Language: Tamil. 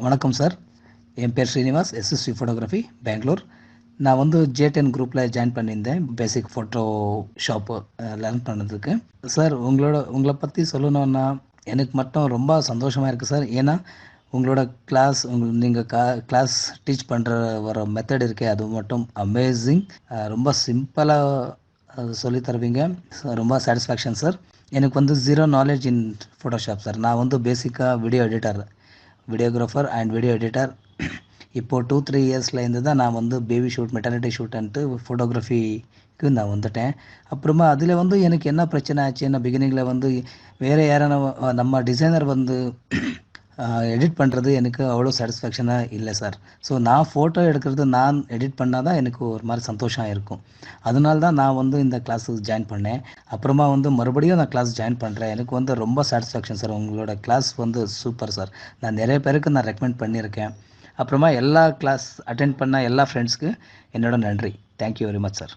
வணக்கம் சார். என் பேர் ஸ்ரீனிவாஸ், எஸ்எஸ்வி ஃபோட்டோகிராஃபி, பெங்களூர். நான் வந்து J10 குரூப்பில் ஜாயின் பண்ணியிருந்தேன், பேசிக் ஃபோட்டோ ஷாப்பு லேர்ன் பண்ணதுக்கு. சார் உங்களை பற்றி சொல்லணுன்னா எனக்கு மட்டும் ரொம்ப சந்தோஷமாக இருக்குது சார். ஏன்னா உங்களோட கிளாஸ் நீங்கள் கிளாஸ் டீச் பண்ணுற வர மெத்தட் இருக்கே, அது மட்டும் அமேசிங். ரொம்ப சிம்பிளாக சொல்லி தருவீங்க. ரொம்ப சாட்டிஸ்ஃபேக்ஷன் சார். எனக்கு வந்து zero knowledge in Photoshop sir. நான் வந்து பேசிக்காக வீடியோகிராஃபர் அண்ட் வீடியோ எடிட்டர். இப்போது 2-3 இயர்ஸ்லேருந்து தான் நான் வந்து பேபி ஷூட், மெட்டர்னிட்டி ஷூட்டுன்ட்டு ஃபோட்டோகிராஃபிக்கு நான் வந்துட்டேன். அப்புறமா அதில் வந்து எனக்கு என்ன பிரச்சனை ஆச்சுன்னா, பிகினிங்கில் வந்து வேறு யாரான நம்ம டிசைனர் வந்து எடிட் பண்ணுறது எனக்கு அவ்வளோ சாட்டிஸ்ஃபேக்ஷனாக இல்லை சார். ஸோ நான் ஃபோட்டோ எடுக்கிறது, நான் எடிட் பண்ணால் தான் எனக்கு ஒரு மாதிரி சந்தோஷம் இருக்கும். அதனால தான் நான் வந்து இந்த கிளாஸுக்கு ஜாயின் பண்ணேன். அப்புறமா வந்து மறுபடியும் நான் கிளாஸ் ஜாயின் பண்ணுறேன். எனக்கு வந்து ரொம்ப சாட்டிஸ்ஃபேக்ஷன் சார். உங்களோட கிளாஸ் வந்து சூப்பர் சார். நான் நிறைய பேருக்கு நான் ரெக்கமெண்ட் பண்ணியிருக்கேன். அப்புறமா எல்லா கிளாஸ் அட்டென்ட் பண்ண எல்லா ஃப்ரெண்ட்ஸ்க்கு என்னோட நன்றி. Thank you very much sir.